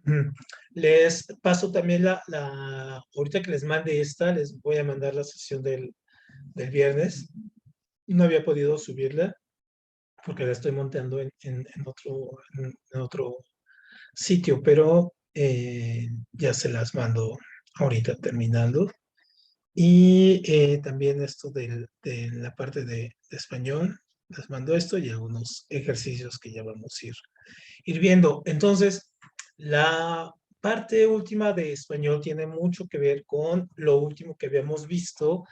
Mm. Les paso también ahorita que les mande esta, les voy a mandar la sesión del viernes. No había podido subirla porque la estoy montando en otro sitio, pero ya se las mando ahorita terminando. Y también esto de la parte de español, les mando esto y algunos ejercicios que ya vamos a ir viendo. Entonces, la parte última de español tiene mucho que ver con lo último que habíamos visto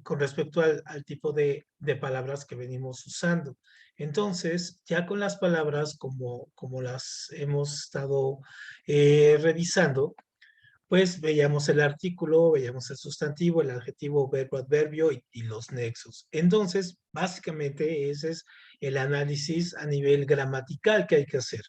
con respecto al tipo de palabras que venimos usando. Entonces, ya con las palabras como las hemos estado revisando, pues veíamos el artículo, veíamos el sustantivo, el adjetivo, verbo, adverbio y los nexos. Entonces, básicamente ese es el análisis a nivel gramatical que hay que hacer.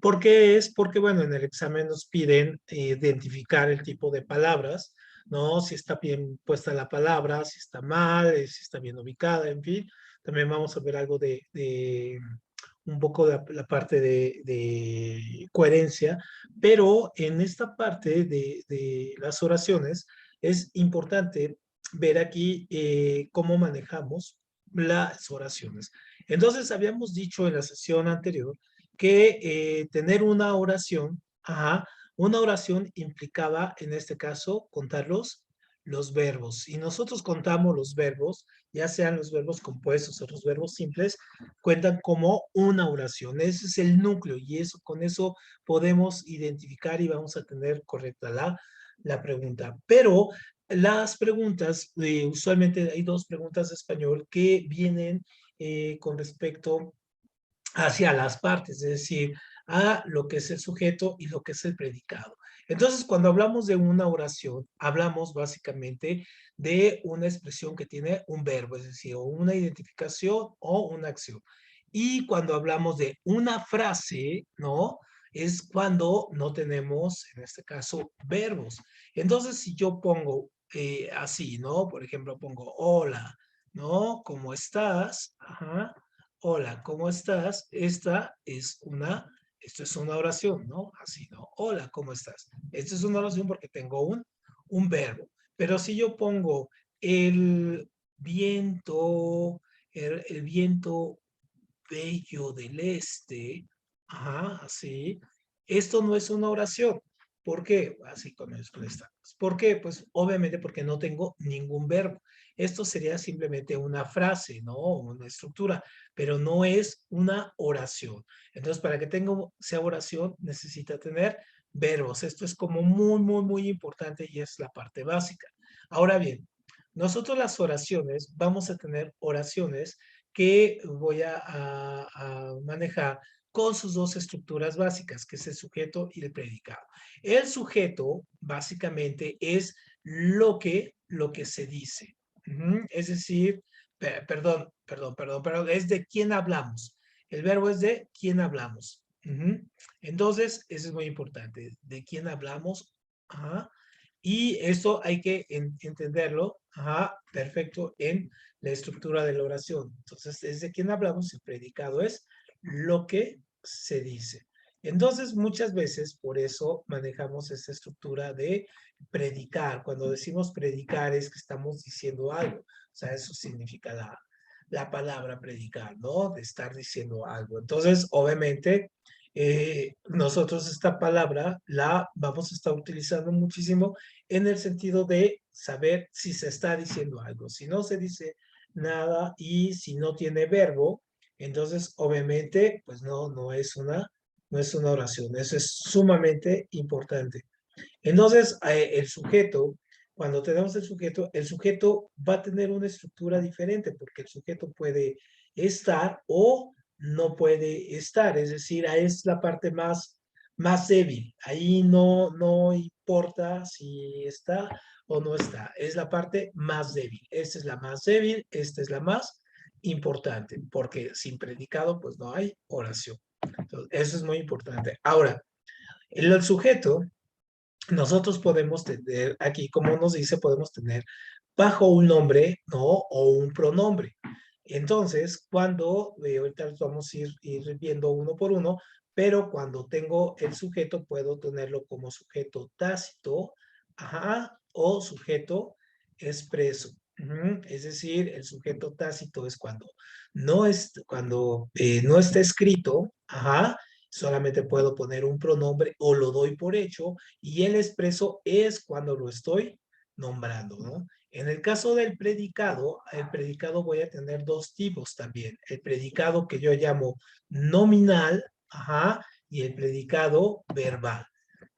¿Por qué es? Porque, bueno, en el examen nos piden identificar el tipo de palabras, ¿no? Si está bien puesta la palabra, si está mal, si está bien ubicada, en fin. También vamos a ver algo de un poco la parte de coherencia, pero en esta parte de las oraciones es importante ver aquí cómo manejamos las oraciones. Entonces, habíamos dicho en la sesión anterior que tener una oración, ajá, una oración implicaba en este caso contar los verbos. Y nosotros contamos los verbos, ya sean los verbos compuestos o los verbos simples, cuentan como una oración. Ese es el núcleo y eso, con eso podemos identificar y vamos a tener correcta la pregunta. Pero las preguntas, usualmente hay dos preguntas de español que vienen con respecto hacia las partes, es decir, a lo que es el sujeto y lo que es el predicado. Entonces, cuando hablamos de una oración, hablamos básicamente de una expresión que tiene un verbo, es decir, o una identificación o una acción. Y cuando hablamos de una frase, ¿no? Es cuando no tenemos, en este caso, verbos. Entonces, si yo pongo así, ¿no? Por ejemplo, pongo hola, ¿no? ¿Cómo estás? Ajá. Hola, ¿cómo estás? Esto es una oración, ¿no? Así, ¿no? Hola, ¿cómo estás? Esta es una oración porque tengo un verbo. Pero si yo pongo el viento, el viento bello del este, ajá, así, esto no es una oración. ¿Por qué? Así con esta. ¿Por qué? Pues obviamente porque no tengo ningún verbo. Esto sería simplemente una frase, ¿no? Una estructura, pero no es una oración. Entonces, para que tenga, sea oración, necesita tener verbos. Esto es como muy importante y es la parte básica. Ahora bien, nosotros las oraciones, vamos a tener oraciones que voy a manejar con sus dos estructuras básicas, que es el sujeto y el predicado. El sujeto, básicamente, es lo que se dice. Es decir, perdón, es de quién hablamos. El verbo es de quién hablamos. Entonces, eso es muy importante, de quién hablamos. Ajá. Y esto hay que entenderlo, ajá, perfecto, en la estructura de la oración. Entonces, desde quién hablamos, el predicado es lo que se dice. Entonces, muchas veces por eso manejamos esta estructura de predicar. Cuando decimos predicar es que estamos diciendo algo. O sea, eso significa la palabra predicar, ¿no? De estar diciendo algo. Entonces, obviamente, nosotros esta palabra la vamos a estar utilizando muchísimo en el sentido de saber si se está diciendo algo. Si no se dice nada y si no tiene verbo, entonces obviamente pues no es una oración. Eso es sumamente importante. Entonces el sujeto, cuando tenemos el sujeto va a tener una estructura diferente porque el sujeto puede estar o no puede estar, es decir, ahí es la parte más débil. Ahí no importa si está o no está, es la parte más débil. Esta es la más débil, esta es la más importante, porque sin predicado pues no hay oración. Entonces, eso es muy importante. Ahora, el sujeto, nosotros podemos tener, aquí como nos dice, podemos tener bajo un nombre, ¿no? O un pronombre. Entonces, cuando, ahorita los vamos a ir viendo uno por uno, pero cuando tengo el sujeto puedo tenerlo como sujeto tácito, ajá, o sujeto expreso. Es decir, el sujeto tácito es cuando no está escrito, ajá, solamente puedo poner un pronombre o lo doy por hecho, y el expreso es cuando lo estoy nombrando, ¿no? En el caso del predicado, el predicado voy a tener dos tipos también. El predicado que yo llamo nominal, ajá, y el predicado verbal,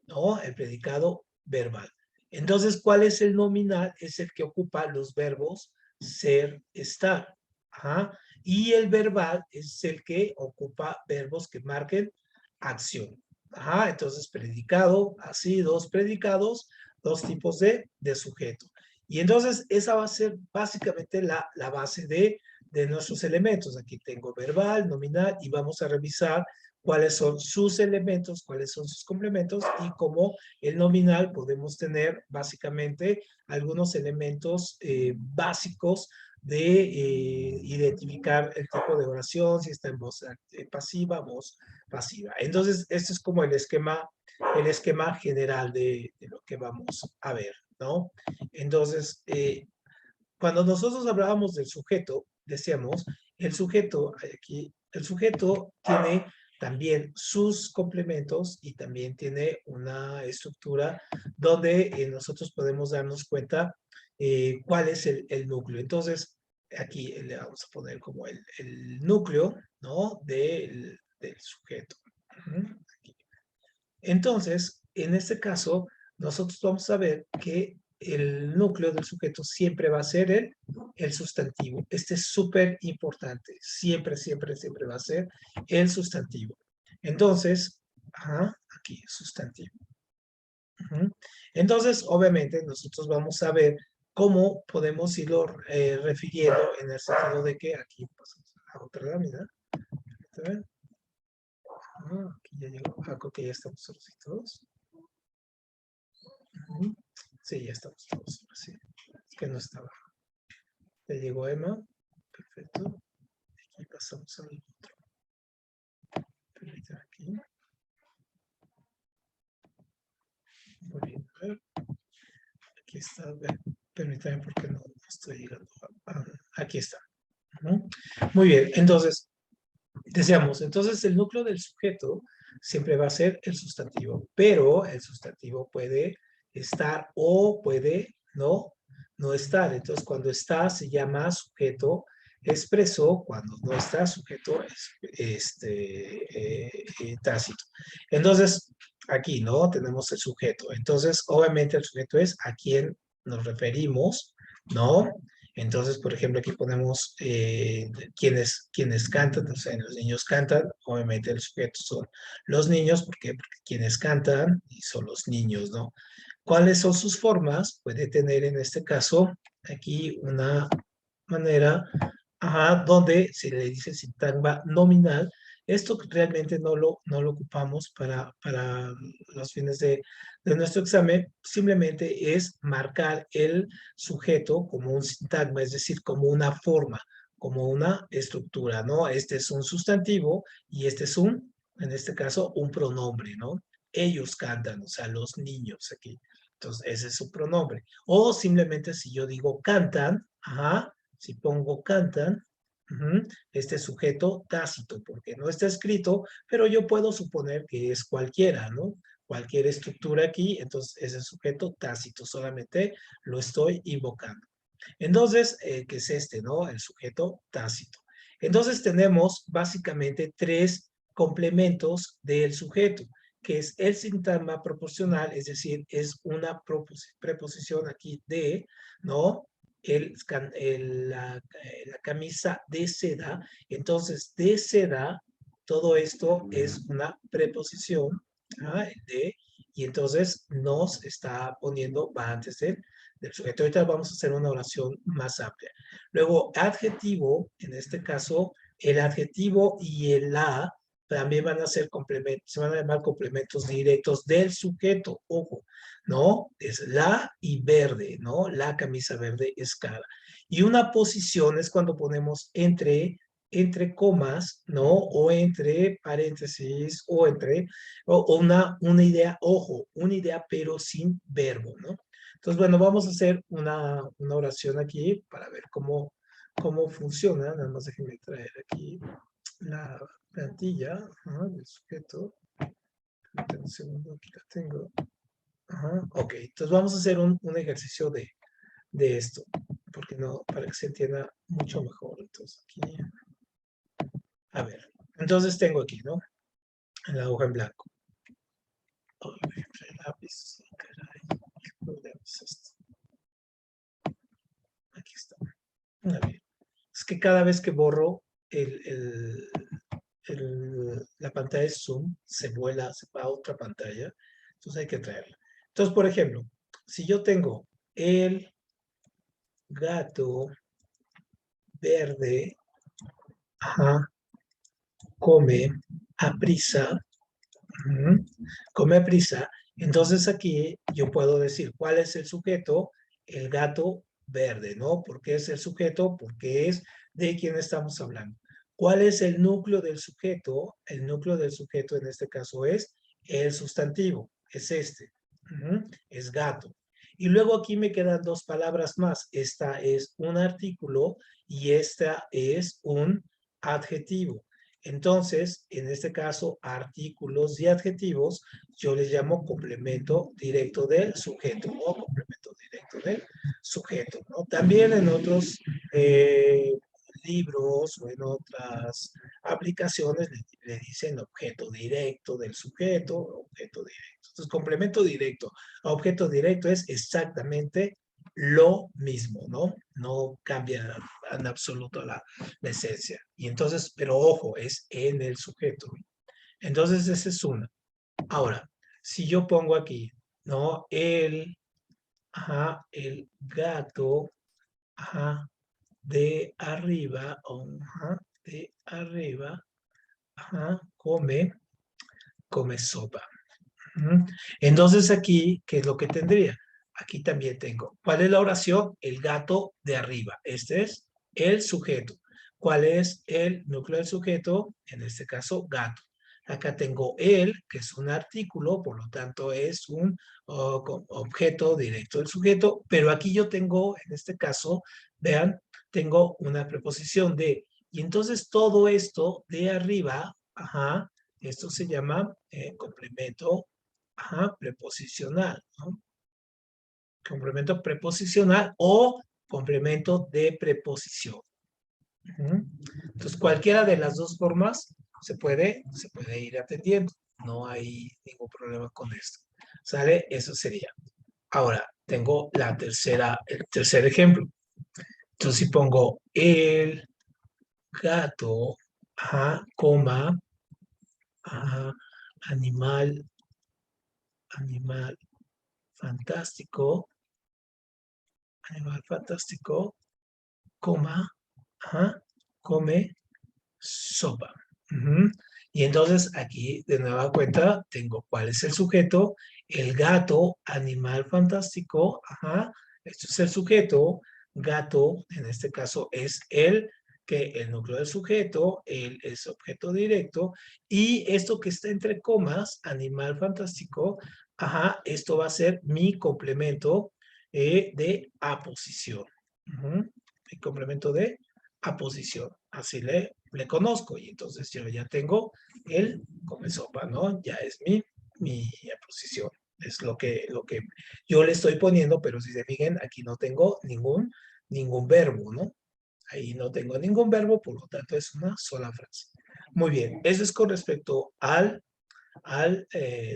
¿no? El predicado verbal. Entonces, ¿cuál es el nominal? Es el que ocupa los verbos ser, estar, ajá. Y el verbal es el que ocupa verbos que marquen acción. Ajá, entonces predicado, así, dos predicados, dos tipos de sujeto. Y entonces esa va a ser básicamente la base de nuestros elementos. Aquí tengo verbal, nominal, y vamos a revisar cuáles son sus elementos, cuáles son sus complementos, y como el nominal podemos tener básicamente algunos elementos básicos de identificar el tipo de oración, si está en voz pasiva, voz pasiva. Entonces, este es como el esquema general de lo que vamos a ver, ¿no? Entonces, cuando nosotros hablábamos del sujeto, decíamos, el sujeto, aquí, el sujeto tiene también sus complementos y también tiene una estructura donde nosotros podemos darnos cuenta cuál es el núcleo. Entonces, aquí le vamos a poner como el núcleo, ¿no? Del sujeto. Aquí. Entonces, en este caso, nosotros vamos a ver que el núcleo del sujeto siempre va a ser el sustantivo. Este es súper importante. Siempre, siempre, siempre va a ser el sustantivo. Entonces, ajá, aquí, sustantivo. Entonces, obviamente, nosotros vamos a ver cómo podemos irlo refiriendo en el sentido de que aquí pasamos a la otra lámina. Aquí ya llegó. Creo que ya estamos solicitados. Sí, ya estamos todos. Sí. Es que no estaba. Ya llegó Emma. Perfecto. Aquí pasamos al otro. Permítame aquí. Muy bien. A ver. Aquí está. Permítame porque no estoy llegando. Aquí está. Muy bien. Entonces, decíamos, entonces el núcleo del sujeto siempre va a ser el sustantivo, pero el sustantivo puede estar o puede no estar. Entonces, cuando está se llama sujeto expreso, cuando no está sujeto es tácito. Entonces, aquí, ¿no? Tenemos el sujeto. Entonces, obviamente el sujeto es a quien nos referimos, ¿no? Entonces, por ejemplo, aquí ponemos quienes cantan, o sea, los niños cantan, obviamente el sujeto son los niños, ¿por qué? Porque quienes cantan y son los niños, ¿no? ¿Cuáles son sus formas? Puede tener en este caso aquí una manera, ajá, donde se le dice sintagma nominal. Esto realmente no lo ocupamos para los fines de nuestro examen, simplemente es marcar el sujeto como un sintagma, es decir, como una forma, como una estructura, ¿no? Este es un sustantivo y este es en este caso, un pronombre, ¿no? Ellos cantan, o sea, los niños aquí. Entonces, ese es su pronombre. O simplemente si yo digo cantan, ajá, si pongo cantan, este sujeto tácito, porque no está escrito, pero yo puedo suponer que es cualquiera, ¿no? Cualquier estructura aquí, entonces ese sujeto tácito, solamente lo estoy invocando. Entonces, ¿qué es este, no? El sujeto tácito. Entonces tenemos básicamente tres complementos del sujeto, que es el sintagma proporcional, es decir, es una preposición aquí de, ¿no? La camisa de seda. Entonces, de seda, todo esto es una preposición de, y entonces nos está poniendo, va antes del sujeto. Ahorita vamos a hacer una oración más amplia. Luego, adjetivo, en este caso, el adjetivo y el la también van a ser complementos, se van a llamar complementos directos del sujeto, ojo, ¿no? Es la y verde, ¿no? La camisa verde es cara. Y una posición es cuando ponemos entre entre comas, ¿no? O entre paréntesis, o una idea, ojo, una idea pero sin verbo, ¿no? Entonces, bueno, vamos a hacer una oración aquí para ver cómo funciona. Nada más déjenme traer aquí la plantilla, ajá, del sujeto. Un segundo, aquí la tengo. Ajá, ok, entonces vamos a hacer un ejercicio de esto, porque no, para que se entienda mucho mejor. Entonces, aquí, a ver, entonces tengo aquí, ¿no? En la hoja en blanco. Oh, el lápiz, caray, qué problema es esto. Aquí está. A ver, es que cada vez que borro la pantalla de Zoom, se vuela, se va a otra pantalla, entonces hay que traerla. Entonces, por ejemplo, si yo tengo el gato verde, ajá, come a prisa, come a prisa, entonces aquí yo puedo decir cuál es el sujeto, el gato verde, ¿no? ¿Por qué es el sujeto? Porque es de quién estamos hablando. ¿Cuál es el núcleo del sujeto? El núcleo del sujeto en este caso es el sustantivo, es este, es gato. Y luego aquí me quedan dos palabras más. Esta es un artículo y esta es un adjetivo. Entonces, en este caso, artículos y adjetivos, yo les llamo complemento directo del sujeto, o complemento directo del sujeto, ¿no? También en otros libros o en otras aplicaciones le dicen objeto directo del sujeto, objeto directo. Entonces, complemento directo a objeto directo es exactamente lo mismo, ¿no? No cambia en absoluto la esencia. Y entonces, pero ojo, es en el sujeto. Entonces, esa es una. Ahora, si yo pongo aquí, ¿no? El gato, ajá, de arriba, ajá, de arriba, ajá, come sopa. Entonces aquí, ¿qué es lo que tendría? Aquí también tengo. ¿Cuál es la oración? El gato de arriba. Este es el sujeto. ¿Cuál es el núcleo del sujeto? En este caso, gato. Acá tengo el, que es un artículo, por lo tanto es un objeto directo del sujeto, pero aquí yo tengo, en este caso, vean, tengo una preposición de, y entonces todo esto de arriba, ajá, esto se llama complemento preposicional, ¿no? Complemento preposicional o complemento de preposición. Entonces, cualquiera de las dos formas se puede ir atendiendo. No hay ningún problema con esto. ¿Sale? Eso sería. Ahora, tengo el tercer ejemplo. Entonces, si pongo el gato, coma, animal fantástico, animal fantástico, coma, come sopa. Y entonces aquí de nueva cuenta tengo cuál es el sujeto, el gato, animal fantástico, esto es el sujeto, gato, en este caso es el núcleo del sujeto, él es objeto directo, y esto que está entre comas, animal fantástico, esto va a ser mi complemento de aposición. Mi complemento de aposición. Así le conozco y entonces yo ya tengo el come sopa, ¿no? Ya es mi aposición. Es lo que yo le estoy poniendo, pero si se fijan, aquí no tengo ningún verbo, ¿no? Ahí no tengo ningún verbo, por lo tanto es una sola frase. Muy bien, eso es con respecto al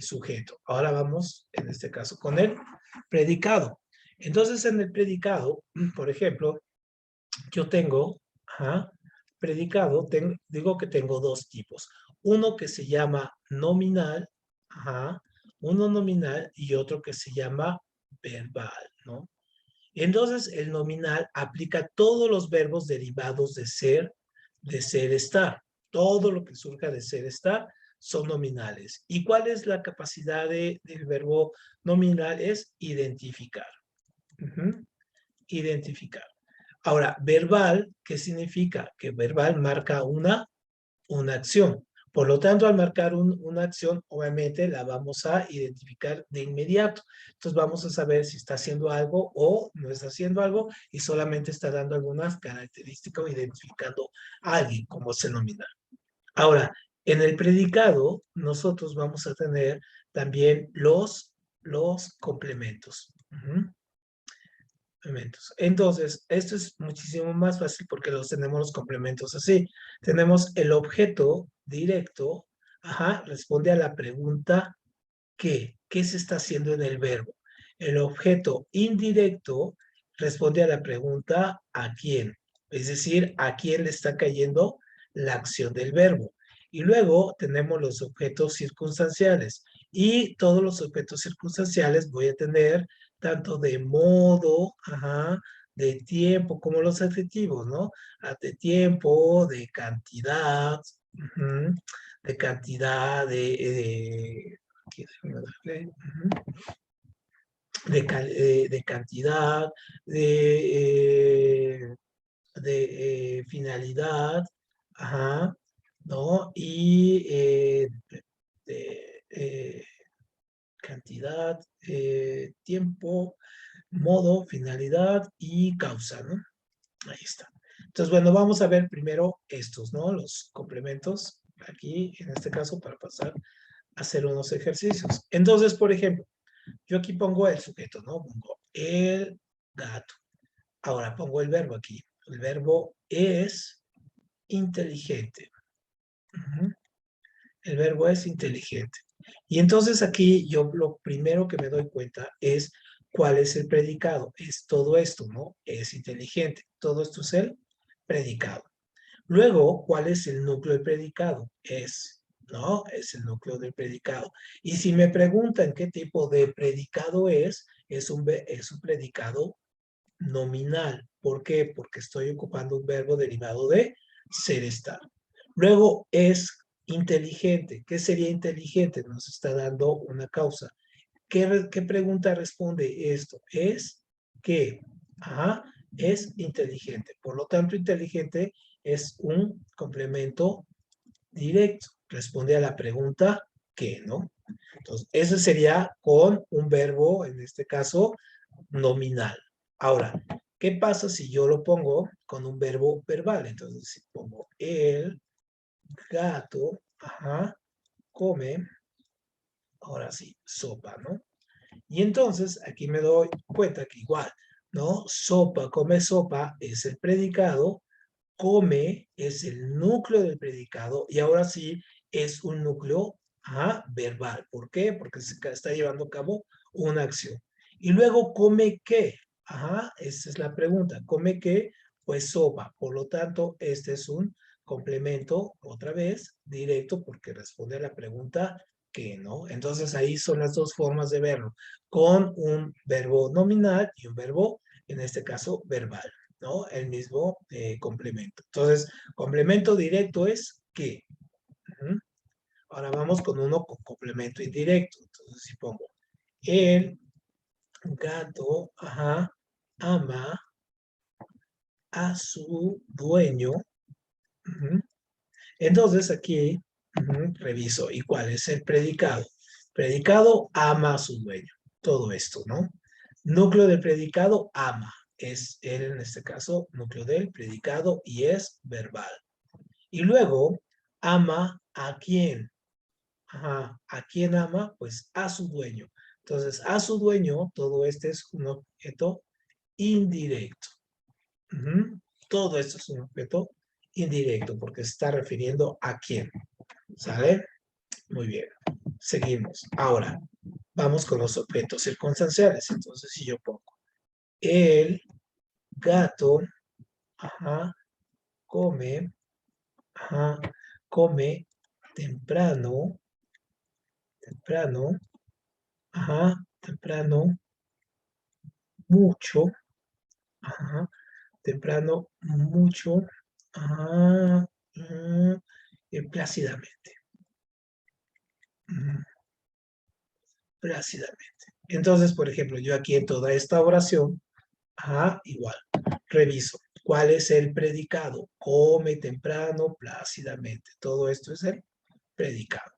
sujeto. Ahora vamos, en este caso, con el predicado. Entonces, en el predicado, por ejemplo, yo tengo, predicado, digo que tengo dos tipos. Uno que se llama nominal, uno nominal y otro que se llama verbal, ¿no? Entonces, el nominal aplica todos los verbos derivados de ser, estar. Todo lo que surja de ser, estar, son nominales. ¿Y cuál es la capacidad del verbo nominal? Es identificar. Identificar. Ahora, verbal, ¿qué significa? Que verbal marca una acción. Por lo tanto, al marcar una acción, obviamente la vamos a identificar de inmediato. Entonces vamos a saber si está haciendo algo o no está haciendo algo y solamente está dando algunas características o identificando a alguien como se denomina. Ahora, en el predicado, nosotros vamos a tener también los complementos. Complementos. Entonces, esto es muchísimo más fácil porque los tenemos los complementos así. Tenemos el objeto directo, responde a la pregunta ¿qué se está haciendo en el verbo? El objeto indirecto responde a la pregunta ¿a quién? Es decir, ¿a quién le está cayendo la acción del verbo? Y luego tenemos los objetos circunstanciales. Y todos los objetos circunstanciales voy a tener tanto de modo, de tiempo, como los adjetivos, ¿no? De tiempo, de cantidad, de cantidad, aquí déjame darle, de cantidad, de finalidad, ¿no? Y de cantidad, tiempo, modo, finalidad y causa, ¿no? Ahí está. Entonces, bueno, vamos a ver primero estos, ¿no? Los complementos aquí, en este caso, para pasar a hacer unos ejercicios. Entonces, por ejemplo, yo aquí pongo el sujeto, ¿no? Pongo el gato. Ahora pongo el verbo aquí. El verbo es inteligente. El verbo es inteligente. Y entonces aquí yo lo primero que me doy cuenta es cuál es el predicado. Es todo esto, ¿no? Es inteligente. Todo esto es el predicado. Luego, ¿cuál es el núcleo del predicado? ¿No? Es el núcleo del predicado. Y si me preguntan qué tipo de predicado es un predicado nominal. ¿Por qué? Porque estoy ocupando un verbo derivado de ser, estar. Luego es inteligente. ¿Qué sería inteligente? Nos está dando una causa. ¿Qué pregunta responde esto? Es que, es inteligente. Por lo tanto, inteligente es un complemento directo. Responde a la pregunta ¿qué? ¿No? Entonces, eso sería con un verbo, en este caso, nominal. Ahora, ¿qué pasa si yo lo pongo con un verbo verbal? Entonces, si pongo el gato, come, ahora sí, sopa, ¿no? Y entonces aquí me doy cuenta que igual, ¿no? Sopa, come sopa es el predicado, come es el núcleo del predicado y ahora sí es un núcleo verbal. ¿Por qué? Porque se está llevando a cabo una acción. Y luego come qué. Esa es la pregunta. ¿Come qué? Pues sopa. Por lo tanto, este es un complemento, otra vez, directo porque responde a la pregunta qué, ¿no? Entonces ahí son las dos formas de verlo, con un verbo nominal y un verbo, en este caso, verbal. ¿No? El mismo complemento. Entonces, complemento directo es que. Ahora vamos con uno con complemento indirecto. Entonces, si pongo el gato, ama a su dueño. Entonces, aquí reviso. ¿Y cuál es el predicado? Predicado ama a su dueño. Todo esto, ¿no? Núcleo del predicado ama. Es él en este caso, núcleo del predicado y es verbal. Y luego, ama a quién. ¿A quién ama? Pues a su dueño. Entonces, a su dueño, todo este es un objeto indirecto. Todo esto es un objeto indirecto porque se está refiriendo a quién. ¿Sale? Muy bien. Seguimos. Ahora, vamos con los objetos circunstanciales. Entonces, si yo pongo el gato, come, come temprano, temprano, mucho, temprano, mucho, plácidamente, plácidamente. Entonces, por ejemplo, yo aquí en toda esta oración, igual, reviso. ¿Cuál es el predicado? Come temprano, plácidamente. Todo esto es el predicado.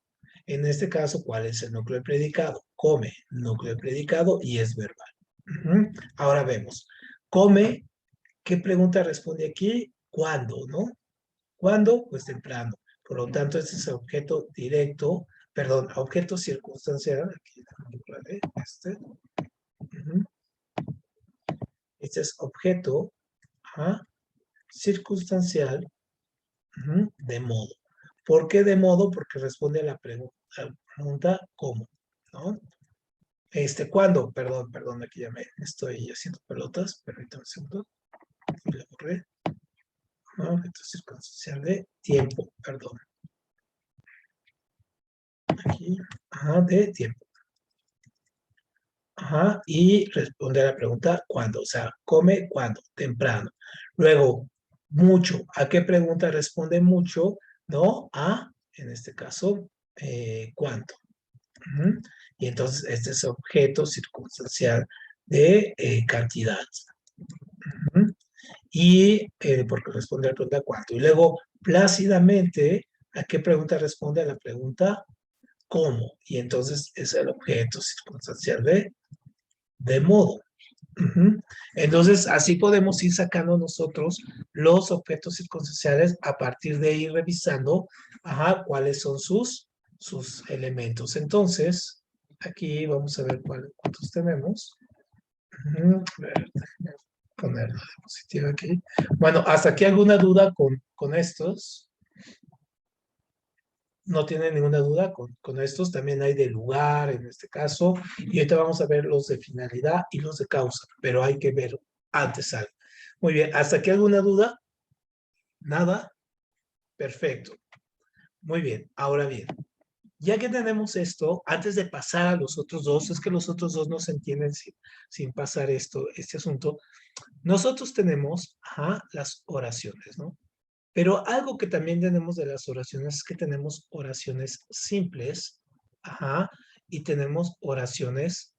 En este caso, ¿cuál es el núcleo del predicado? Come, núcleo del predicado y es verbal. Ahora vemos. Come, ¿qué pregunta responde aquí? ¿Cuándo, no? ¿Cuándo? Pues temprano. Por lo tanto, este es el objeto directo, perdón, objeto circunstancial. Aquí, este. Este es objeto circunstancial de modo. ¿Por qué de modo? Porque responde a la pregunta ¿cómo? ¿No? ¿Cuándo? Perdón, aquí ya me estoy haciendo pelotas. Permítame un segundo. Le borré. Objeto circunstancial de tiempo, perdón. Aquí, de tiempo. Y responde a la pregunta ¿cuándo? O sea, come ¿cuándo? Temprano. Luego, mucho. ¿A qué pregunta responde mucho? No, en este caso, ¿cuánto? Y entonces este es objeto circunstancial de cantidad. Y porque responde a la pregunta ¿cuánto? Y luego, plácidamente, ¿a qué pregunta responde? A la pregunta ¿cómo? Y entonces es el objeto circunstancial de modo. Entonces, así podemos ir sacando nosotros los objetos circunstanciales a partir de ir revisando, cuáles son sus elementos. Entonces, aquí vamos a ver cuántos tenemos. A ver, déjame poner la diapositiva aquí. Bueno, ¿hasta aquí alguna duda con estos? No tiene ninguna duda con estos. También hay de lugar en este caso. Y ahorita vamos a ver los de finalidad y los de causa. Pero hay que ver antes algo. Muy bien. ¿Hasta aquí alguna duda? ¿Nada? Perfecto. Muy bien. Ahora bien. Ya que tenemos esto, antes de pasar a los otros dos, es que los otros dos no se entienden sin pasar este asunto. Nosotros tenemos las oraciones, ¿no? Pero algo que también tenemos de las oraciones es que tenemos oraciones simples, y tenemos oraciones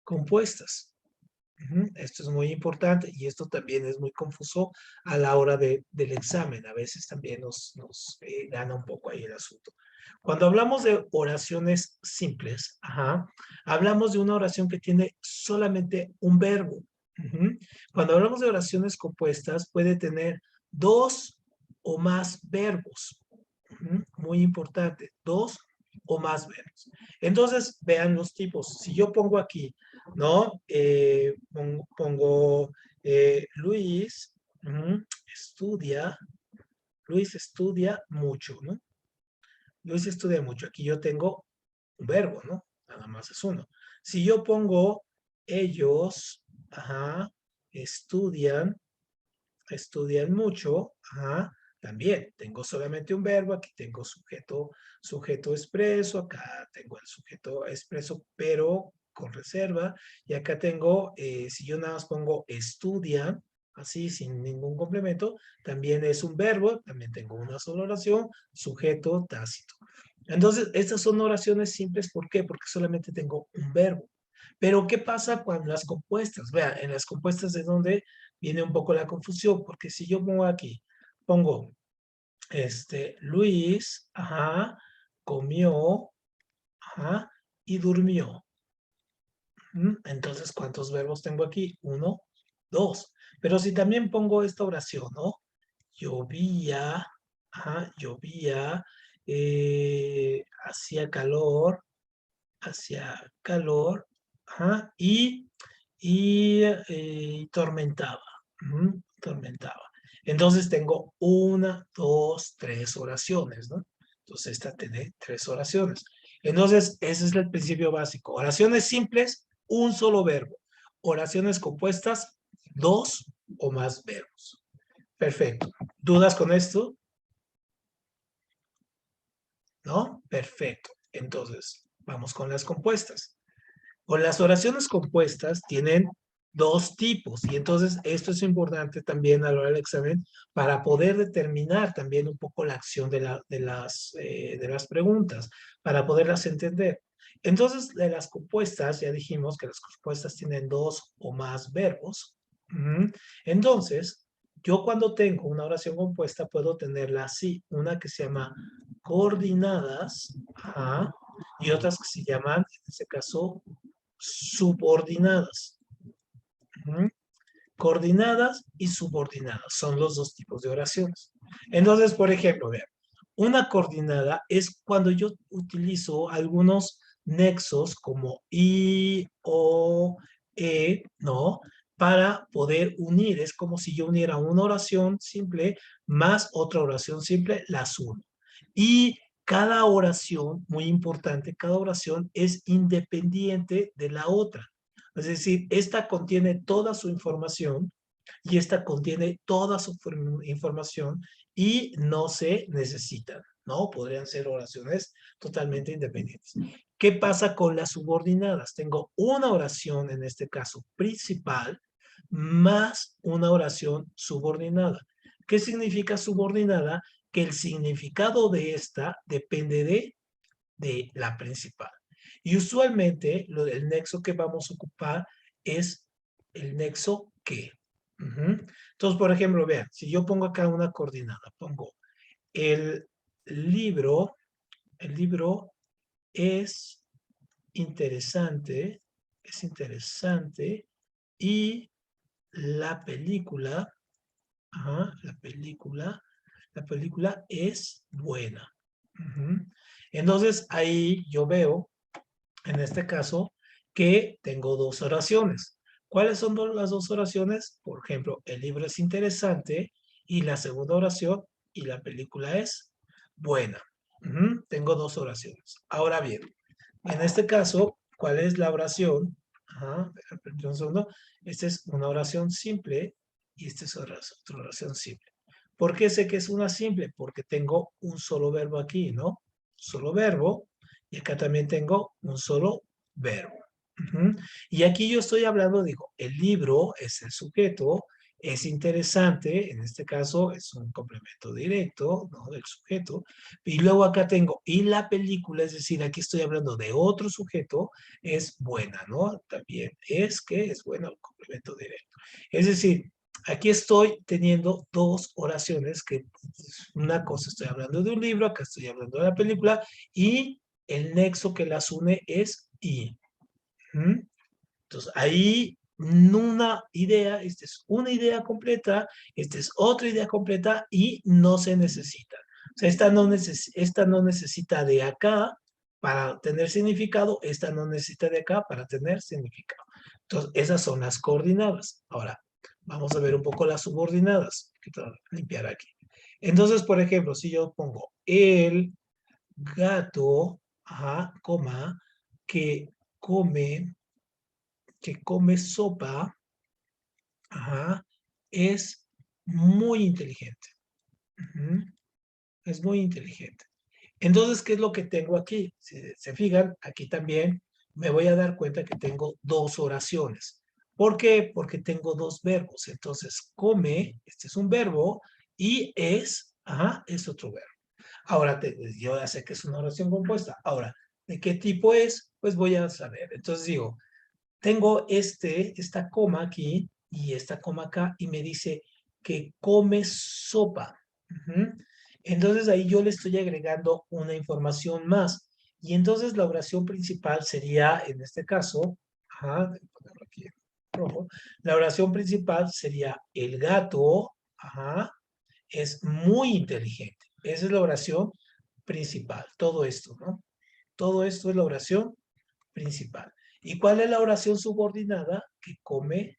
compuestas. Esto es muy importante y esto también es muy confuso a la hora del examen. A veces también nos gana un poco ahí el asunto. Cuando hablamos de oraciones simples, hablamos de una oración que tiene solamente un verbo. Cuando hablamos de oraciones compuestas, puede tener dos o más verbos. Muy importante, dos o más verbos. Entonces, vean los tipos. Si yo pongo aquí, ¿no? Pongo Luis estudia, Luis estudia mucho, ¿no? Luis estudia mucho. Aquí yo tengo un verbo, ¿no? Nada más es uno. Si yo pongo ellos, estudian, estudian mucho, también tengo solamente un verbo, aquí tengo sujeto expreso, acá tengo el sujeto expreso, pero con reserva, y acá tengo, si yo nada más pongo estudian, así sin ningún complemento, también es un verbo, también tengo una sola oración, sujeto tácito. Entonces, estas son oraciones simples, ¿por qué? Porque solamente tengo un verbo. Pero, ¿qué pasa cuando las compuestas? Vean, en las compuestas es donde viene un poco la confusión, porque si yo pongo aquí, pongo, Luis, comió, y durmió. Entonces, ¿cuántos verbos tengo aquí? Uno, dos. Pero si también pongo esta oración, ¿no? Llovía, llovía, hacía calor, y tormentaba, tormentaba. Entonces tengo una, dos, tres oraciones, ¿no? Entonces esta tiene tres oraciones. Entonces, ese es el principio básico. Oraciones simples, un solo verbo. Oraciones compuestas, dos o más verbos. Perfecto. ¿Dudas con esto? ¿No? Perfecto. Entonces, vamos con las compuestas. Con las oraciones compuestas tienen dos tipos y entonces esto es importante también a la hora del examen para poder determinar también un poco la acción de las preguntas, para poderlas entender. Entonces, de las compuestas, ya dijimos que las compuestas tienen dos o más verbos. Entonces, yo cuando tengo una oración compuesta puedo tenerla así, una que se llama coordinadas, ajá, y otras que se llaman, en este caso, subordinadas. Ujú. Coordinadas y subordinadas son los dos tipos de oraciones. Entonces, por ejemplo, vean, una coordinada es cuando yo utilizo algunos nexos como y, o, ¿no? Para poder unir. Es como si yo uniera una oración simple más otra oración simple, las uno. Y cada oración, muy importante, cada oración es independiente de la otra. Es decir, esta contiene toda su información y esta contiene toda su información y no se necesitan, ¿no? Podrían ser oraciones totalmente independientes. ¿Qué pasa con las subordinadas? Tengo una oración, en este caso principal, más una oración subordinada. ¿Qué significa subordinada? Que el significado de esta depende de la principal. Y usualmente el nexo que vamos a ocupar es el nexo que. Entonces, por ejemplo, vean, si yo pongo acá una coordenada, pongo el libro, el libro es es interesante y la película, ajá, la película es buena. Entonces, ahí yo veo en este caso, que tengo dos oraciones. ¿Cuáles son las dos oraciones? Por ejemplo, el libro es interesante y la segunda oración y la película es buena. Tengo dos oraciones. Ahora bien, en este caso, ¿cuál es la oración? Ajá, un segundo. Esta es una oración simple y esta es otra oración simple. ¿Por qué sé que es una simple? Porque tengo un solo verbo aquí, ¿no? Solo verbo. Y acá también tengo un solo verbo. Y aquí yo estoy hablando, digo, el libro es el sujeto, es interesante, en este caso es un complemento directo, ¿no? Del sujeto. Y luego acá tengo, y la película, es decir, aquí estoy hablando de otro sujeto, es buena, ¿no? También es que es bueno el complemento directo. Es decir, aquí estoy teniendo dos oraciones que una cosa estoy hablando de un libro, acá estoy hablando de la película y el nexo que las une es y. Entonces, ahí una idea, esta es una idea completa, esta es otra idea completa y no se necesita. O sea, esta no necesita de acá para tener significado, esta no necesita de acá para tener significado. Entonces, esas son las coordinadas. Ahora, vamos a ver un poco las subordinadas. Limpiar aquí. Entonces, por ejemplo, si yo pongo el gato, ajá, coma, que come sopa, ajá, es muy inteligente. Es muy inteligente. Entonces, ¿qué es lo que tengo aquí? Si se fijan, aquí también me voy a dar cuenta que tengo dos oraciones. ¿Por qué? Porque tengo dos verbos. Entonces, come, este es un verbo, y es, ajá, es otro verbo. Ahora, yo ya sé que es una oración compuesta. Ahora, ¿de qué tipo es? Pues voy a saber. Entonces digo, tengo esta coma aquí y esta coma acá y me dice que come sopa. Entonces ahí yo le estoy agregando una información más. Y entonces la oración principal sería, en este caso, ajá, voy a ponerlo aquí en rojo, la oración principal sería el gato, ajá, es muy inteligente. Esa es la oración principal, todo esto, ¿no? Todo esto es la oración principal. ¿Y cuál es la oración subordinada? Que come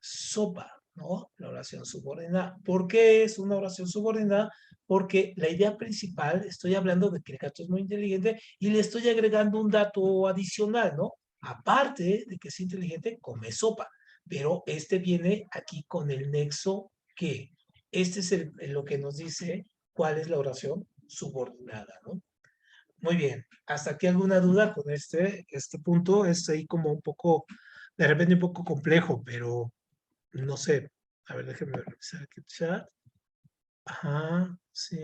sopa, ¿no? La oración subordinada. ¿Por qué es una oración subordinada? Porque la idea principal, estoy hablando de que el gato es muy inteligente y le estoy agregando un dato adicional, ¿no? Aparte de que es inteligente, come sopa. Pero este viene aquí con el nexo que. Este es lo que nos dice cuál es la oración subordinada, ¿no? Muy bien. ¿Hasta aquí alguna duda con este punto? Es ahí como un poco, de repente un poco complejo, pero no sé. A ver, déjenme revisar aquí el chat. Ajá, sí.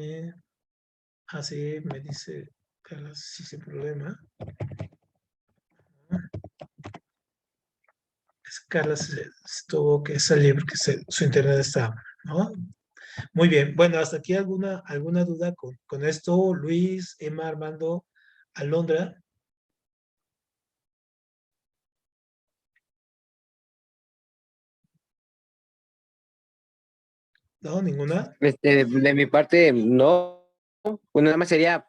Así me dice Carlos, sí, sin problema. Carlos tuvo que salir porque su internet está ¿no? Muy bien. Bueno, hasta aquí alguna duda con esto, Luis, Emma, Armando, Alondra. ¿No? ¿Ninguna? De mi parte, no. Bueno, nada más sería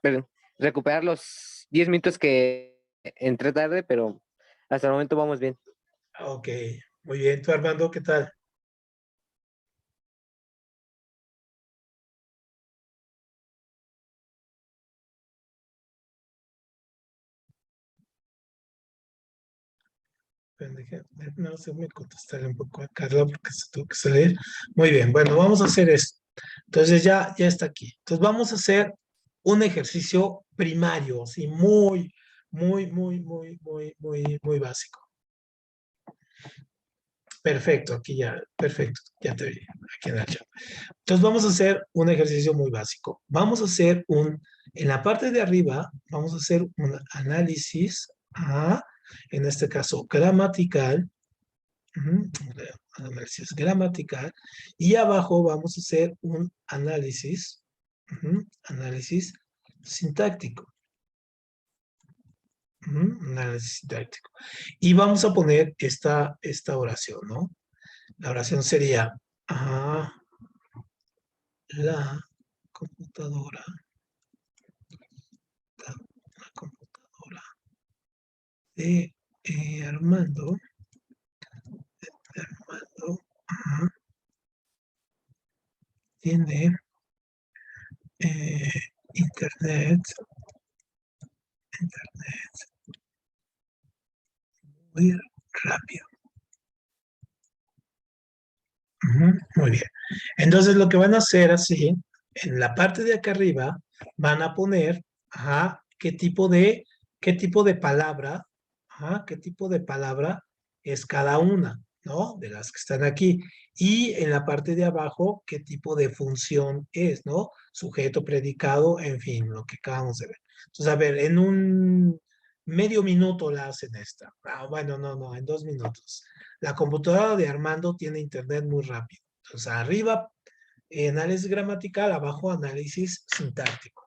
recuperar los 10 minutos que entré tarde, pero hasta el momento vamos bien. Ok, muy bien. ¿Tú, Armando, qué tal? No sé, me contestaré un poco a Carla porque se tuvo que salir. Muy bien, bueno, vamos a hacer esto. Entonces ya está aquí. Entonces vamos a hacer un ejercicio primario, así muy básico. Perfecto, aquí ya, perfecto, ya te vi, aquí en el chat. Entonces vamos a hacer un ejercicio muy básico. Vamos a hacer en la parte de arriba, vamos a hacer un análisis, en este caso gramatical, ujú, análisis gramatical, y abajo vamos a hacer un análisis sintáctico, un análisis sintáctico. Y vamos a poner esta oración, ¿no? La oración sería, ah, la computadora, la computadora de Armando, ajá, tiene eh, internet, internet muy rápido. Ujú, muy bien. Entonces lo que van a hacer así, en la parte de acá arriba, van a poner, qué tipo de palabra, qué tipo de palabra es cada una, ¿no? De las que están aquí. Y en la parte de abajo, qué tipo de función es, ¿no? Sujeto, predicado, en fin, lo que acabamos de ver. Entonces, a ver, en un medio minuto la hacen esta. Bueno, no, en 2 minutos. La computadora de Armando tiene internet muy rápido. Entonces, arriba, análisis gramatical, abajo, análisis sintáctico.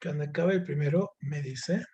Cuando acabe el primero, me dice.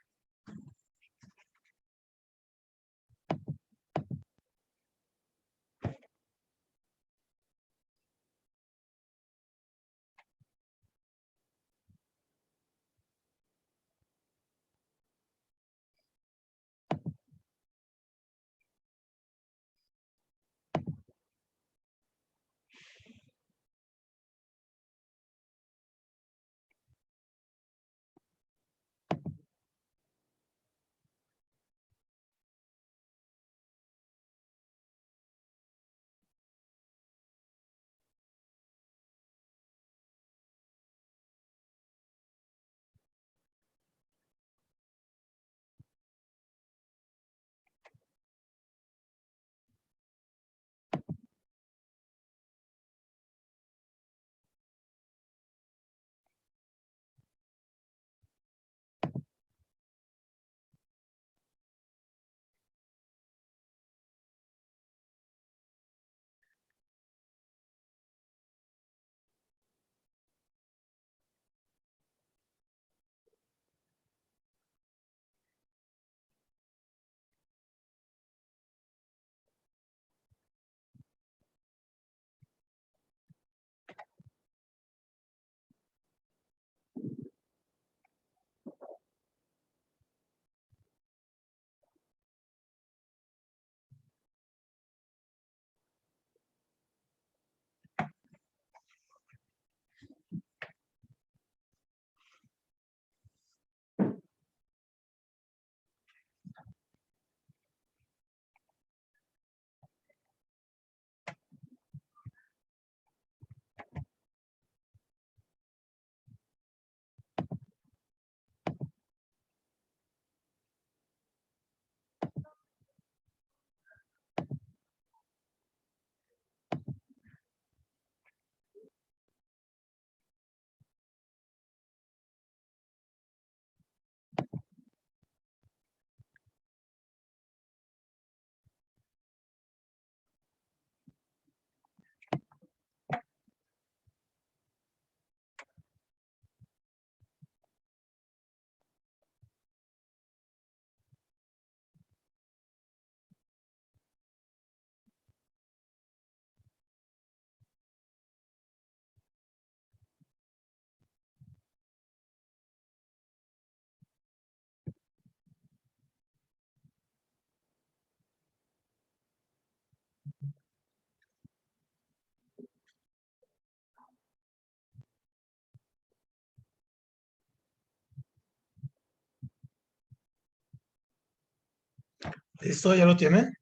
¿Listo? ¿Ya lo tienen?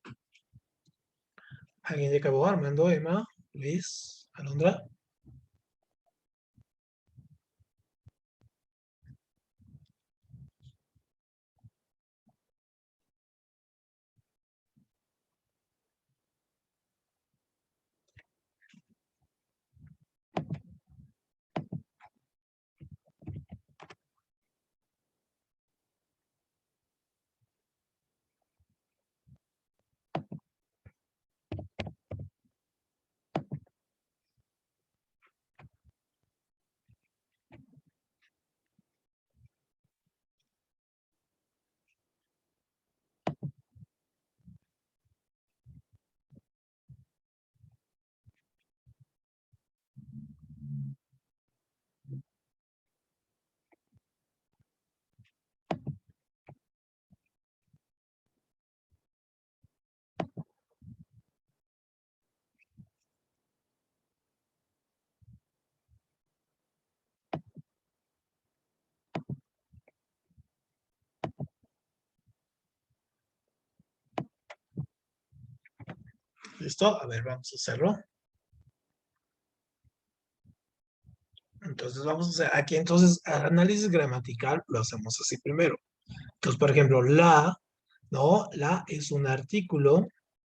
¿Alguien ya acabó? Armando, Emma, Luis, Alondra. ¿Listo? A ver, vamos a hacerlo. Entonces vamos a hacer aquí, entonces, análisis gramatical lo hacemos así primero. Entonces, por ejemplo, ¿no? La es un artículo.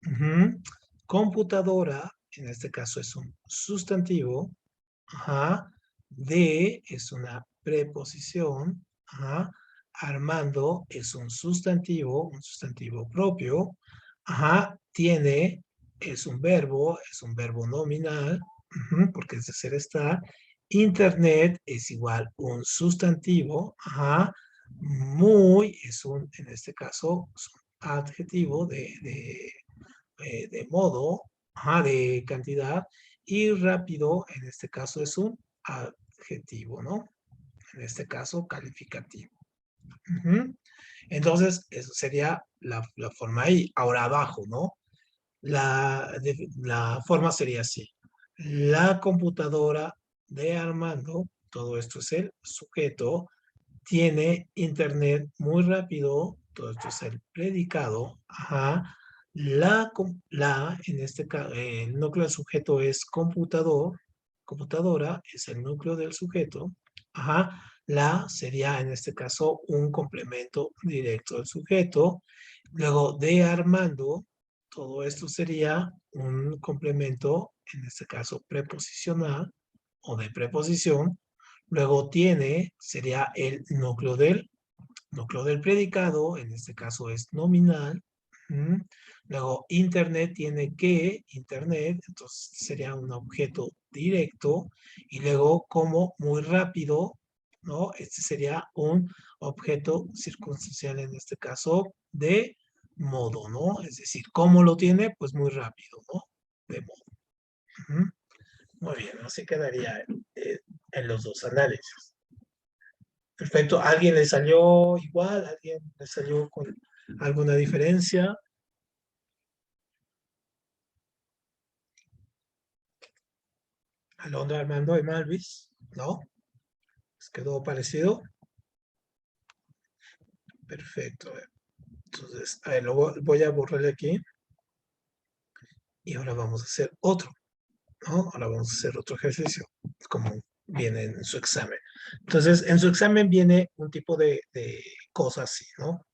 Ujú. Computadora, en este caso es un sustantivo. Ajá. De es una preposición. Ajá. Armando es un sustantivo propio. Ajá. Tiene es un verbo nominal, ujú, porque es de ser estar. Internet es igual un sustantivo. Ajá. Muy es en este caso, es un adjetivo de modo, ajá, de cantidad, y rápido, en este caso, es un adjetivo, ¿no? En este caso, calificativo. Ujú. Entonces, eso sería la forma ahí. Ahora abajo, ¿no? La forma sería así. La computadora de Armando, todo esto es el sujeto, tiene internet muy rápido, todo esto es el predicado, ajá. En este caso, el núcleo del sujeto es computadora es el núcleo del sujeto, ajá. La sería en este caso un complemento directo del sujeto. Luego de Armando, todo esto sería un complemento, en este caso preposicional o de preposición. Luego tiene, sería el núcleo del predicado, en este caso es nominal. Ujú. Luego internet tiene que, internet, entonces sería un objeto directo. Y luego como muy rápido, ¿no? Este sería un objeto circunstancial, en este caso de modo, ¿no? Es decir, ¿cómo lo tiene? Pues muy rápido, ¿no? De modo. Ujú. Muy bien, así quedaría en los dos análisis. Perfecto. ¿Alguien le salió igual? ¿Alguien le salió con alguna diferencia? Alondra, Armando y Malvis, ¿no? ¿Les quedó parecido? Perfecto. Entonces, a ver, voy a borrar aquí. Y ahora vamos a hacer otro, ¿no? Ahora vamos a hacer otro ejercicio, como viene en su examen. Entonces, en su examen viene un tipo de cosas así, ¿no?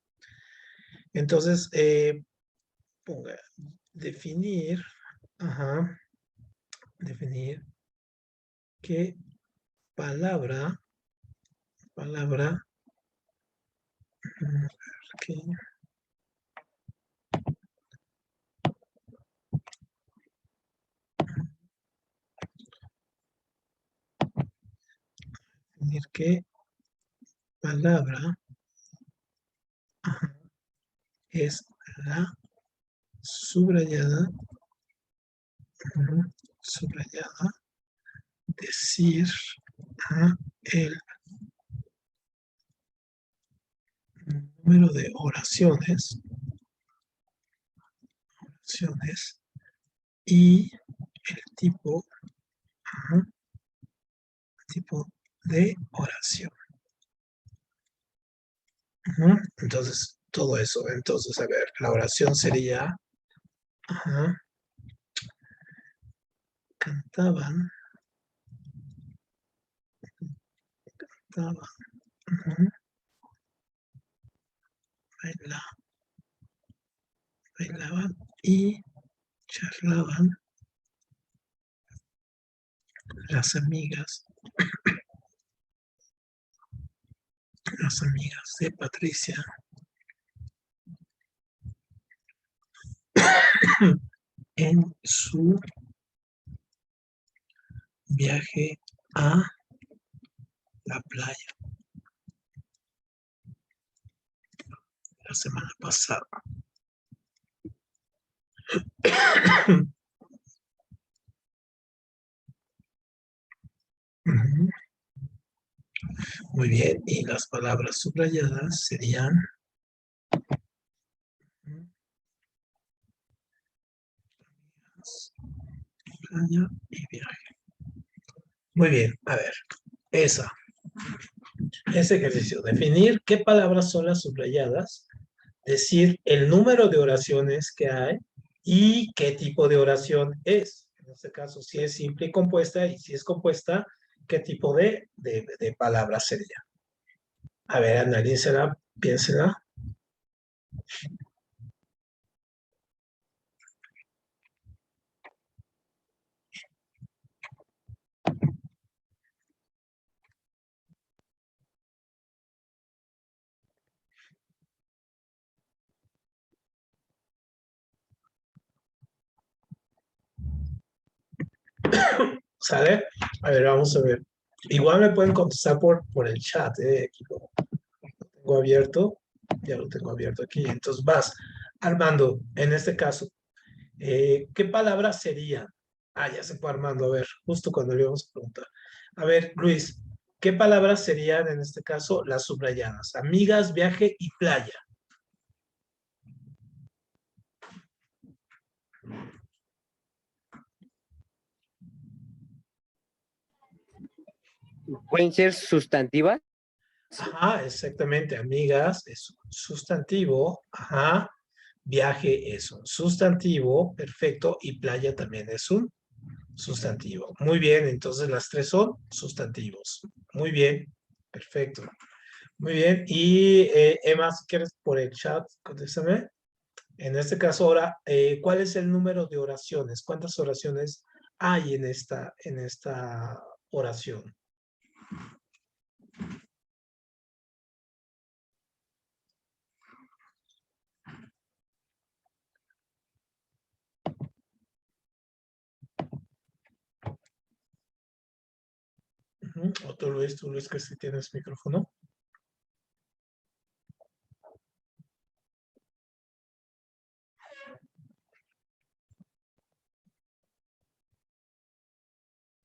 Entonces, ponga, definir, ajá, definir qué palabra, qué, definir qué palabra, ajá, es la subrayada, ajá, subrayada, decir, ajá, el número de oraciones y el tipo, ajá, tipo de oración. Ajá. Entonces, todo eso. Entonces, a ver, la oración sería, ajá, cantaban, cantaban, ujú, baila- bailaban y charlaban las amigas de Patricia en su viaje a la playa la semana pasada. Ujú, muy bien, y las palabras subrayadas serían playa y viaje. Muy bien, a ver, ese ejercicio, definir qué palabras son las subrayadas, decir el número de oraciones que hay y qué tipo de oración es. En este caso, si es simple y compuesta, y si es compuesta, qué tipo de palabra sería. A ver, analícela, piénsela. ¿Sale? A ver, vamos a ver. Igual me pueden contestar por el chat, aquí lo tengo abierto, ya lo tengo abierto aquí. Entonces vas, Armando, en este caso, ¿qué palabras serían? Ah, ya se fue Armando, a ver, justo cuando le íbamos a preguntar. A ver, Luis, ¿qué palabras serían en este caso las subrayadas? Amigas, viaje y playa. Pueden ser sustantivas. Ajá, exactamente, amigas es un sustantivo, ajá, viaje es un sustantivo, perfecto, y playa también es un sustantivo. Muy bien, entonces las tres son sustantivos. Muy bien, perfecto. Muy bien, y Emma, si quieres por el chat, contéstame. En este caso ahora, ¿cuál es el número de oraciones? ¿Cuántas oraciones hay en esta oración? Ujú. O tú Luis, que si tienes micrófono.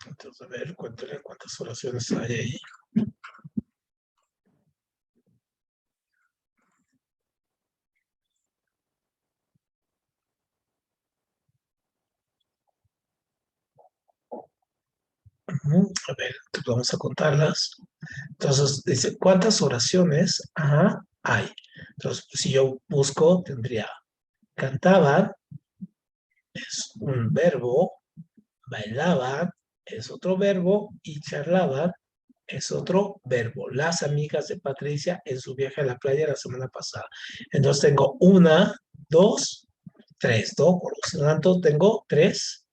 Entonces, a ver, cuéntale cuántas oraciones hay ahí. Ujú. A ver, entonces vamos a contarlas. Entonces, dice, ¿cuántas oraciones hay? Entonces, si yo busco, tendría cantaban, es un verbo, bailaban, es otro verbo, y charlaban, es otro verbo. Las amigas de Patricia en su viaje a la playa la semana pasada. Entonces tengo una, dos, tres, ¿no? Por lo tanto, tengo tres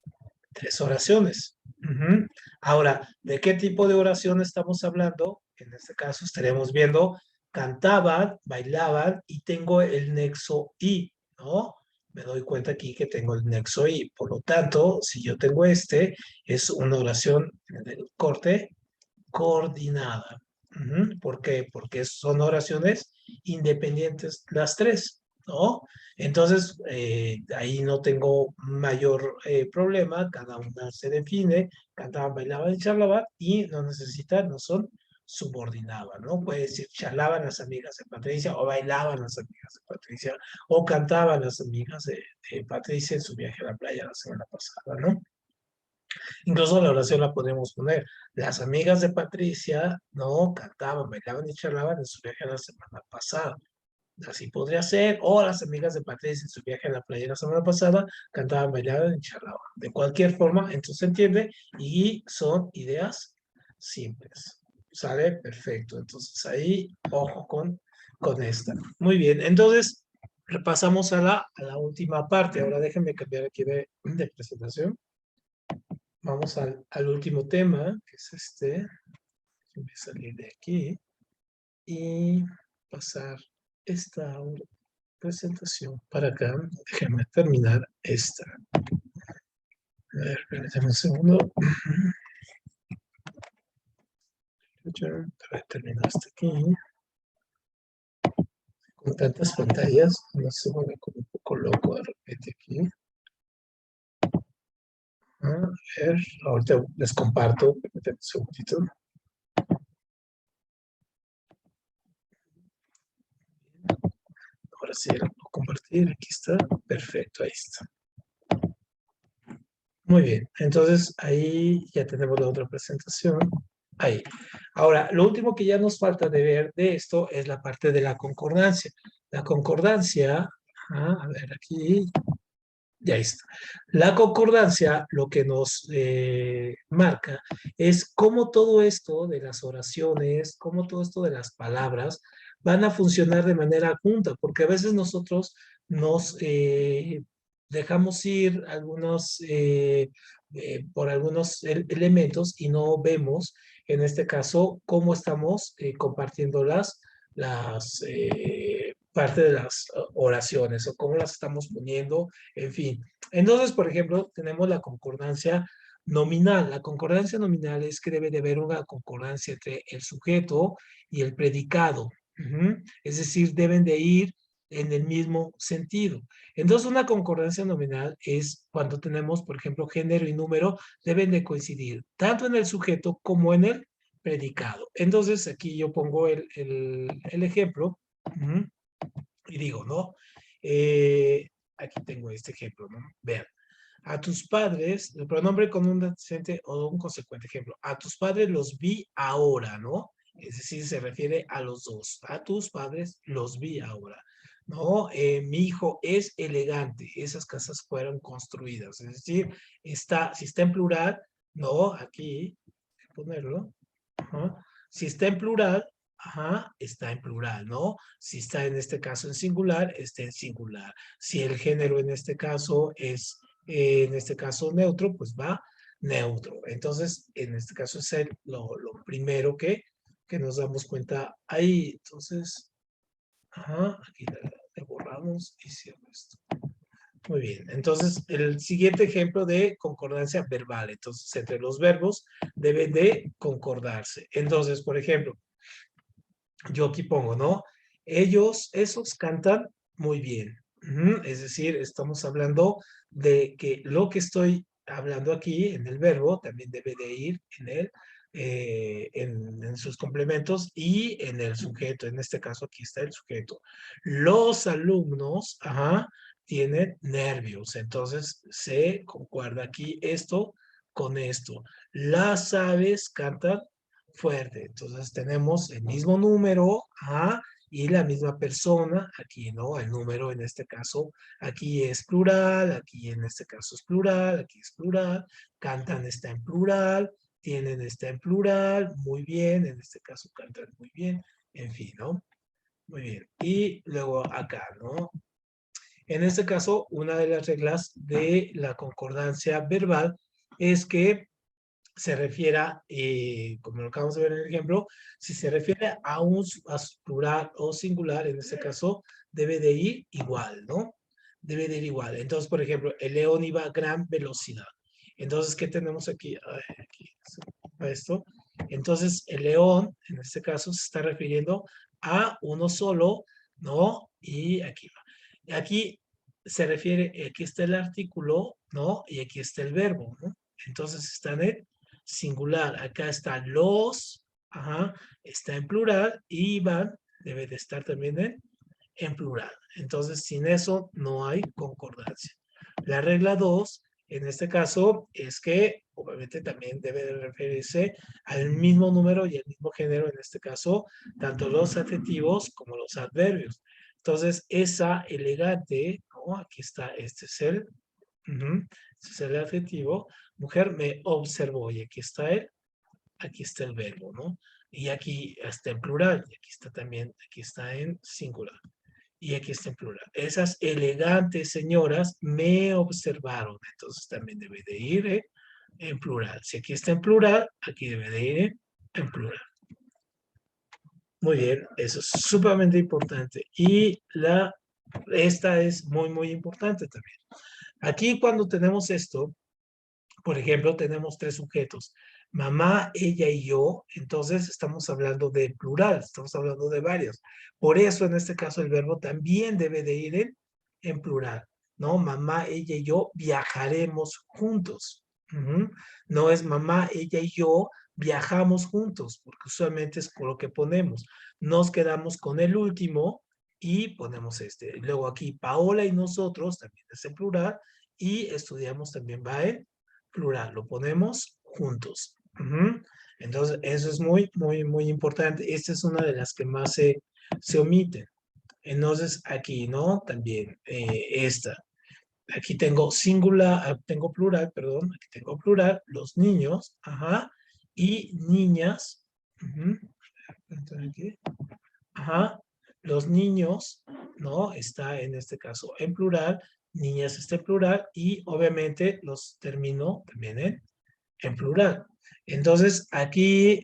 oraciones. Ujú. Ahora, ¿de qué tipo de oración estamos hablando? En este caso estaremos viendo cantaban, bailaban y tengo el nexo y, ¿no? Me doy cuenta aquí que tengo el nexo y, por lo tanto, si yo tengo es una oración del corte coordinada. Ujú. ¿Por qué? Porque son oraciones independientes las tres, ¿no? Entonces, ahí no tengo mayor problema, cada una se define, cantaban, bailaban y charlaban, y no necesitan, no son subordinaban, ¿no? Puede decir, charlaban las amigas de Patricia, o bailaban las amigas de Patricia, o cantaban las amigas de Patricia en su viaje a la playa la semana pasada, ¿no? Incluso la oración la podemos poner. Las amigas de Patricia, no, cantaban, bailaban y charlaban en su viaje la semana pasada. Así podría ser. O las amigas de Patricia en su viaje a la playa la semana pasada cantaban, bailaban y charlaban. De cualquier forma, entonces se entiende y son ideas simples. ¿Sale? Perfecto. Entonces ahí, ojo con esta. Muy bien. Entonces, repasamos a la última parte. Ahora déjenme cambiar aquí de presentación. Vamos al último tema, que es este. Voy a salir de aquí y pasar esta presentación para acá. Déjenme terminar esta. A ver, permítanme un segundo. Termino hasta aquí. Con tantas pantallas, no se vuelve como un poco loco de repente aquí. A ver, ahorita les comparto. Permítanme un segundito. Ahora sí, lo puedo compartir. Aquí está. Perfecto, ahí está. Muy bien, entonces ahí ya tenemos la otra presentación. Ahí. Ahora, lo último que ya nos falta de ver de esto es la parte de la concordancia. La concordancia, a ver aquí, ya está. La concordancia lo que nos marca es cómo todo esto de las oraciones, cómo todo esto de las palabras van a funcionar de manera junta, porque a veces nosotros nos dejamos ir por algunos elementos y no vemos, en este caso, cómo estamos compartiendo parte de las oraciones o cómo las estamos poniendo, en fin. Entonces, por ejemplo, tenemos la concordancia nominal. La concordancia nominal es que debe de haber una concordancia entre el sujeto y el predicado. Es decir, deben de ir en el mismo sentido. Entonces, una concordancia nominal es cuando tenemos, por ejemplo, género y número deben de coincidir tanto en el sujeto como en el predicado. Entonces, aquí yo pongo el ejemplo y digo, ¿no? Aquí tengo este ejemplo, ¿no? Vean. A tus padres, el pronombre con un antecedente o un consecuente ejemplo. A tus padres los vi ahora, ¿no? Es decir, se refiere a los dos. A tus padres los vi ahora, ¿no? Mi hijo es elegante. Esas casas fueron construidas. Es decir, si está en plural, ¿no? Aquí, hay que ponerlo. Ajá. Si está en plural, ajá, está en plural, ¿no? Si está en este caso en singular, está en singular. Si el género en este caso es en este caso neutro, pues va neutro. Entonces, en este caso es lo primero que nos damos cuenta ahí. Entonces, ajá, aquí le borramos y cierro esto. Muy bien, entonces el siguiente ejemplo de concordancia verbal. Entonces, entre los verbos deben de concordarse. Entonces, por ejemplo, yo aquí pongo, ¿no? Esos cantan muy bien. Es decir, estamos hablando de que lo que estoy hablando aquí en el verbo también debe de ir en sus complementos y en el sujeto. En este caso aquí está el sujeto. Los alumnos, tienen nervios. Entonces se concuerda aquí esto con esto. Las aves cantan fuerte. Entonces tenemos el mismo número y la misma persona aquí, ¿no? El número en este caso aquí es plural, aquí en este caso es plural, aquí es plural, cantan está en plural, tienen está en plural, muy bien, en este caso cantan muy bien, en fin, ¿no? Muy bien. Y luego acá, ¿no? En este caso, una de las reglas de la concordancia verbal es que se refiera, como lo acabamos de ver en el ejemplo, si se refiere a plural o singular, en este caso, debe de ir igual, ¿no? Debe de ir igual. Entonces, por ejemplo, el león iba a gran velocidad. Entonces, ¿qué tenemos aquí? Aquí esto. Entonces, el león, en este caso, se está refiriendo a uno solo, ¿no? Y aquí va. Aquí se refiere, aquí está el artículo, ¿no? Y aquí está el verbo, ¿no? Entonces, están en singular. Acá están los, está en plural y van, debe de estar también en plural. Entonces, sin eso no hay concordancia. La regla 2, en este caso, es que obviamente también debe de referirse al mismo número y al mismo género, en este caso, tanto los adjetivos como los adverbios. Entonces, esa elegante, ¿no? Aquí está, este es este es el adjetivo. Mujer me observó y aquí está el verbo, ¿no? Y aquí está en plural, y aquí está también, aquí está en singular. Y aquí está en plural. Esas elegantes señoras me observaron. Entonces también debe de ir en plural. Si aquí está en plural, aquí debe de ir en plural. Muy bien, eso es sumamente importante. Y esta es muy, muy importante también. Aquí cuando tenemos esto, por ejemplo, tenemos tres sujetos. Mamá, ella y yo, entonces estamos hablando de plural, estamos hablando de varios. Por eso, en este caso, el verbo también debe de ir en plural, ¿no? Mamá, ella y yo viajaremos juntos. No es mamá, ella y yo viajamos juntos, porque usualmente es por lo que ponemos. Nos quedamos con el último y ponemos este. Luego aquí, Paola y nosotros, también es en plural, y estudiamos también va en plural, lo ponemos juntos. Entonces, eso es muy, muy, muy importante. Esta es una de las que más se omiten. Entonces, aquí, ¿no? También esta. Aquí tengo singular, tengo plural, perdón, aquí tengo plural, los niños, y niñas. Entonces, aquí, los niños, ¿no? Está en este caso en plural, niñas está en plural, y obviamente los termino también en plural. Entonces, aquí,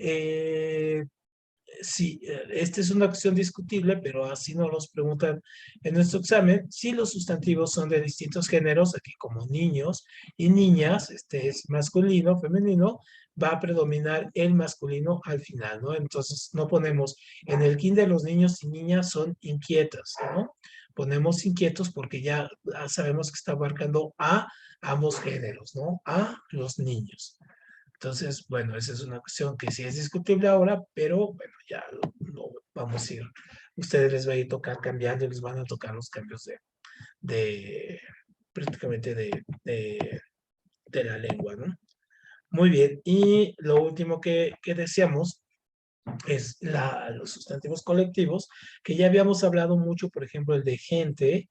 sí, esta es una cuestión discutible, pero así nos los preguntan en nuestro examen. Si los sustantivos son de distintos géneros, aquí como niños y niñas, este es masculino, femenino, va a predominar el masculino al final, ¿no? Entonces, no ponemos en el kinder los niños y niñas son inquietas, ¿no? Ponemos inquietos porque ya sabemos que está abarcando a ambos géneros, ¿no? A los niños. Entonces, bueno, esa es una cuestión que sí es discutible ahora, pero bueno, ya lo vamos a ir. Ustedes les va a ir a tocar cambiando y les van a tocar los cambios de prácticamente de la lengua, ¿no? Muy bien, y lo último que decíamos es los sustantivos colectivos, que ya habíamos hablado mucho, por ejemplo, el de gente,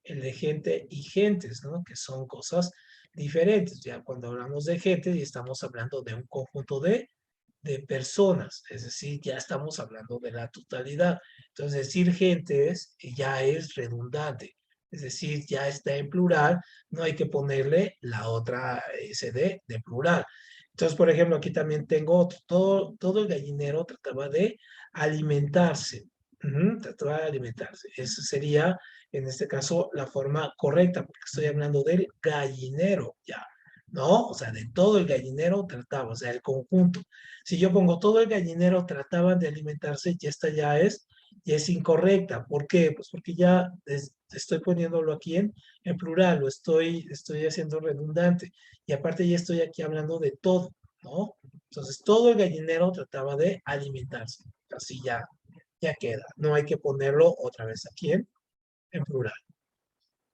el de gente y gentes, ¿no? Que son cosas diferentes. Ya cuando hablamos de gente, ya estamos hablando de un conjunto de personas, es decir, ya estamos hablando de la totalidad. Entonces, decir gentes ya es redundante, es decir, ya está en plural, no hay que ponerle la otra S de plural. Entonces, por ejemplo, aquí también tengo otro. Todo el gallinero trataba de alimentarse. Trataba de alimentarse. Esa sería, en este caso, la forma correcta, porque estoy hablando del gallinero, ya. ¿No? O sea, de todo el gallinero trataba, o sea, el conjunto. Si yo pongo todo el gallinero trataban de alimentarse, y esta ya es incorrecta. ¿Por qué? Pues porque ya estoy poniéndolo aquí en plural, estoy haciendo redundante. Y aparte ya estoy aquí hablando de todo, ¿no? Entonces, todo el gallinero trataba de alimentarse. Así ya queda. No hay que ponerlo otra vez aquí en plural.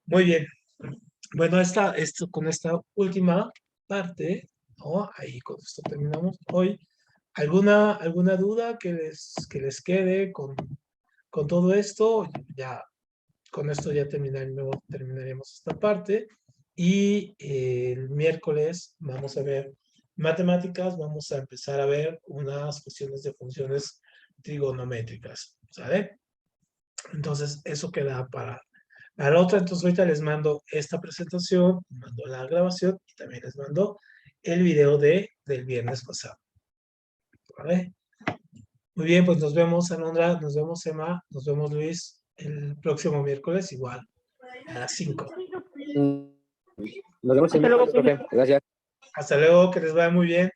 Muy bien. Bueno, con esta última parte, ¿no? Ahí con esto terminamos hoy. ¿Alguna duda que les quede con todo esto? Ya, con esto ya terminaremos esta parte. Y el miércoles vamos a ver matemáticas, vamos a empezar a ver unas cuestiones de funciones trigonométricas, ¿sale? Entonces, eso queda para la otra. Entonces, ahorita les mando esta presentación, les mando la grabación y también les mando el video del viernes pasado, ¿vale? Muy bien, pues nos vemos, Alondra, nos vemos, Emma, nos vemos, Luis, el próximo miércoles, igual, a las 5. Nos vemos el Hasta luego, miércoles, profe. Gracias. Hasta luego, que les vaya muy bien.